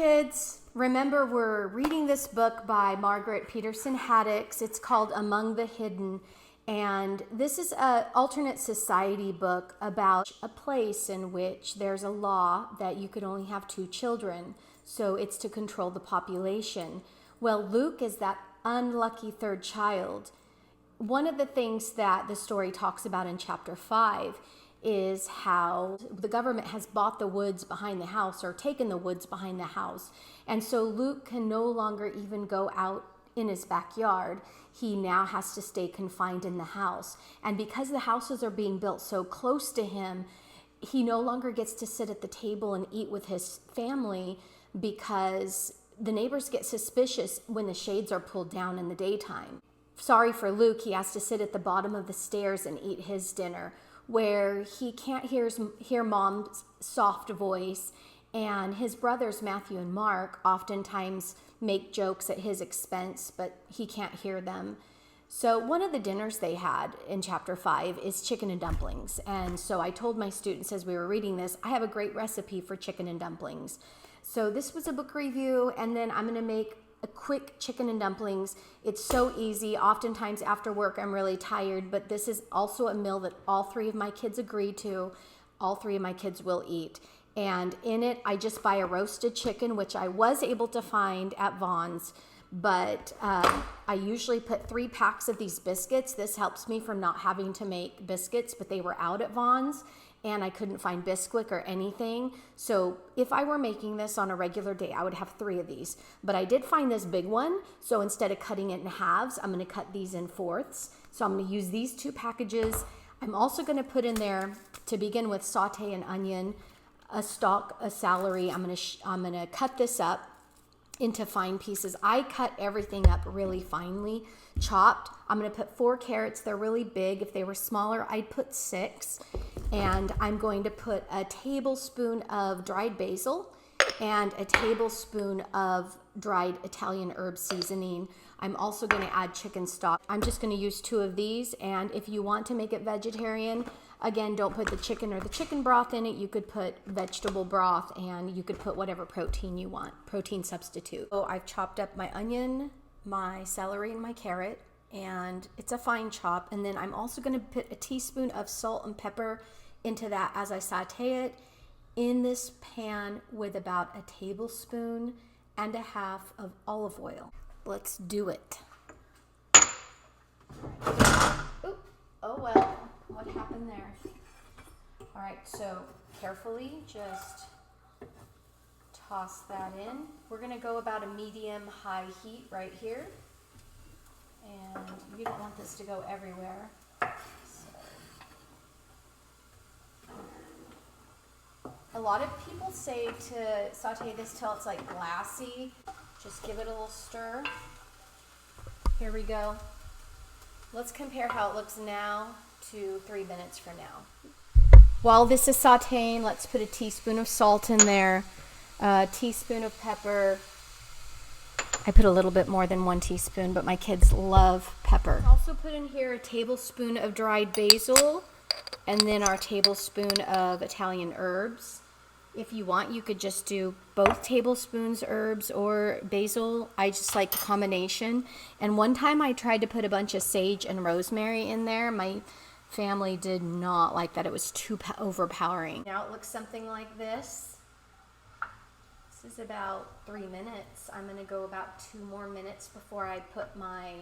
kids. Remember, we're reading this book by Margaret Peterson Haddix. It's called Among the Hidden. And this is an alternate society book about a place in which there's a law that you could only have 2 children. So it's to control the population. Well, Luke is that unlucky 3rd child. One of the things that the story talks about in chapter 5 is how the government has bought the woods behind the house or taken the woods behind the house. And so Luke can no longer even go out in his backyard. He now has to stay confined in the house. And because the houses are being built so close to him, he no longer gets to sit at the table and eat with his family because the neighbors get suspicious when the shades are pulled down in the daytime. Sorry for Luke, he has to sit at the bottom of the stairs and eat his dinner, where he can't hear mom's soft voice, and his brothers Matthew and Mark oftentimes make jokes at his expense, but he can't hear them. So one of the dinners they had in chapter 5 is chicken and dumplings. And so I told my students as we were reading this, I have a great recipe for chicken and dumplings. So this was a book review, and then I'm gonna make a quick chicken and dumplings. It's so easy. Oftentimes after work I'm really tired, but this is also a meal that all 3 of my kids agree to. All 3 of my kids will eat. And in it, I just buy a roasted chicken, which I was able to find at Vaughn's, but I usually put 3 packs of these biscuits. This helps me from not having to make biscuits, but they were out at Vaughn's and I couldn't find Bisquick or anything. So if I were making this on a regular day, I would have 3 of these. But I did find this big one, so instead of cutting it in halves, I'm gonna cut these in 4ths. So I'm gonna use these 2 packages. I'm also gonna put in there, to begin with, saute an onion, a stalk, a celery. I'm gonna cut this up into fine pieces. I cut everything up really finely chopped. I'm gonna put 4 carrots. They're really big. If they were smaller, I'd put 6. And I'm going to put a tablespoon of dried basil and a tablespoon of dried Italian herb seasoning. I'm also gonna add chicken stock. I'm just gonna use 2 of these, and if you want to make it vegetarian, again, don't put the chicken or the chicken broth in it. You could put vegetable broth, and you could put whatever protein you want, protein substitute. So I've chopped up my onion, my celery, and my carrot, and it's a fine chop. And then I'm also gonna put a teaspoon of salt and pepper into that as I saute it in this pan with about a tablespoon and a half of olive oil. Let's do it. Oop, oh well, what happened there? All right, so carefully just toss that in. We're gonna go about a medium-high heat right here. And you don't want this to go everywhere. A lot of people say to saute this till it's like glassy. Just give it a little stir. Here we go. Let's compare how it looks now to 3 minutes from now. While this is sauteing, let's put a teaspoon of salt in there, a teaspoon of pepper. I put a little bit more than 1 teaspoon, but my kids love pepper. Also put in here a tablespoon of dried basil, and then our tablespoon of Italian herbs. If you want, you could just do both tablespoons herbs or basil. I just like the combination. And one time I tried to put a bunch of sage and rosemary in there. My family did not like that. It was too overpowering. Now it looks something like this. This is about 3 minutes. I'm gonna go about 2 more minutes before I put my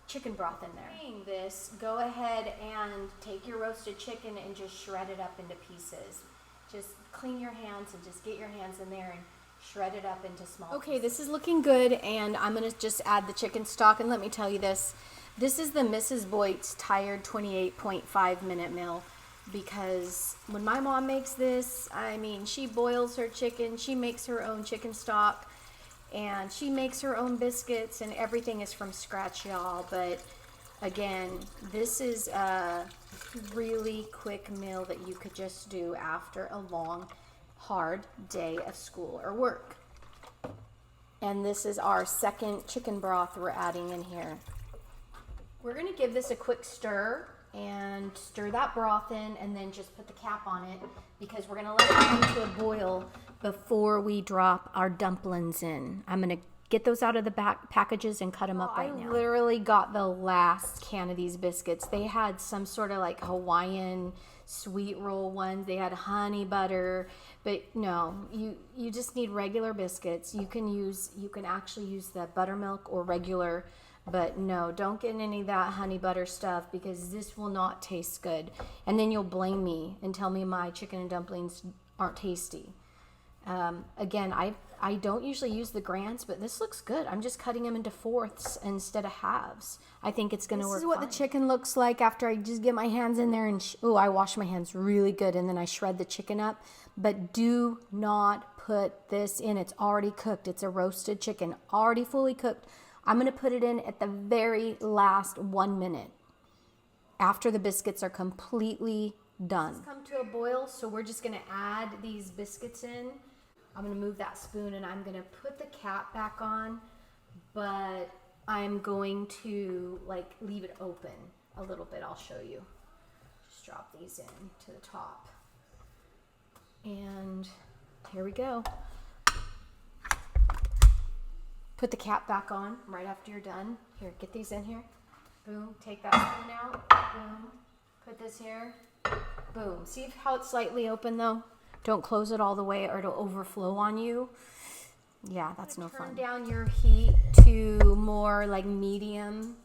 chicken broth in there. Doing this, go ahead and take your roasted chicken and just shred it up into pieces. Just clean your hands and just get your hands in there and shred it up into small pieces. This is looking good, and I'm gonna just add the chicken stock. And let me tell you this is the Mrs. Boyt's Tired 28.5 minute meal, because when my mom makes this, I mean, she boils her chicken, she makes her own chicken stock, and she makes her own biscuits, and everything is from scratch, y'all. But again, this is a really quick meal that you could just do after a long, hard day of school or work. And this is our second chicken broth we're adding in here. We're gonna give this a quick stir and stir that broth in, and then just put the cap on it, because we're gonna let it come to a boil before we drop our dumplings in. I'm gonna get those out of the back packages and cut them up right now. I literally got the last can of these biscuits. They had some sort of like Hawaiian sweet roll ones. They had honey butter, but no, you just need regular biscuits. You can actually use the buttermilk or regular, but no, don't get any of that honey butter stuff because this will not taste good. And then you'll blame me and tell me my chicken and dumplings aren't tasty. Again, I don't usually use the grands, but this looks good. I'm just cutting them into fourths instead of halves. I think it's going to work. This is what the chicken looks like after I just get my hands in there and I wash my hands really good and then I shred the chicken up. But do not put this in. It's already cooked. It's a roasted chicken, already fully cooked. I'm going to put it in at the very last 1 minute after the biscuits are completely done. It's come to a boil, so we're just going to add these biscuits in. I'm going to move that spoon and I'm going to put the cap back on, but I'm going to like leave it open a little bit. I'll show you. Just drop these in to the top. And here we go. Put the cap back on right after you're done. Here, get these in here. Boom, take that spoon out. Boom, put this here. Boom. See how it's slightly open though? Don't close it all the way or it'll overflow on you. Yeah, that's no fun. Turn down your heat to more like medium,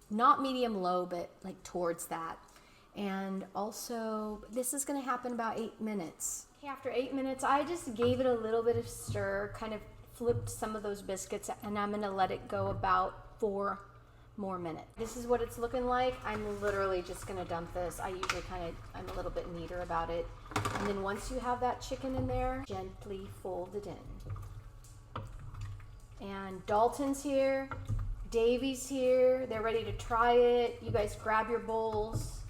not medium low, but like towards that. And also, this is gonna happen about 8 minutes. Okay, after 8 minutes, I just gave it a little bit of stir, kind of flipped some of those biscuits, and I'm gonna let it go about 4 more minutes. This is what it's looking like. I'm literally just gonna dump this. I usually I'm a little bit neater about it. And then once you have that chicken in there, gently fold it in. And Dalton's here, Davey's here. They're ready to try it. You guys grab your bowls.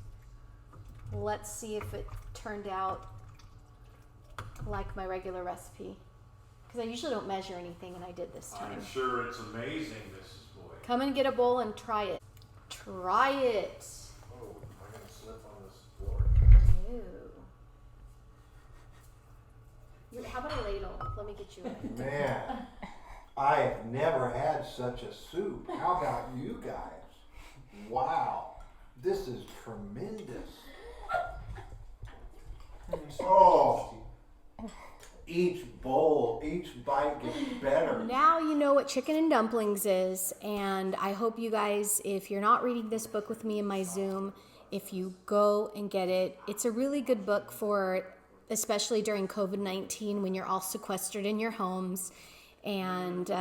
Let's see if it turned out like my regular recipe. Because I usually don't measure anything, and I did this time. I'm sure it's amazing, Mrs. Boyd. Come and get a bowl and try it. Try it. Oh, I'm going to slip on this floor. Ew. How about a ladle? Let me get you one. Man, I have never had such a soup. How about you guys? Wow, this is tremendous. Oh. Each bowl, each bite gets better. Now you know what chicken and dumplings is, and I hope you guys, if you're not reading this book with me in my Zoom, if you go and get it, it's a really good book for, especially during COVID-19 when you're all sequestered in your homes, and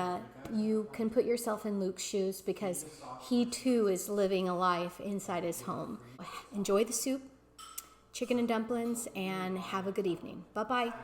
you can put yourself in Luke's shoes because he too is living a life inside his home. Enjoy the soup, chicken and dumplings, and have a good evening. Bye-bye.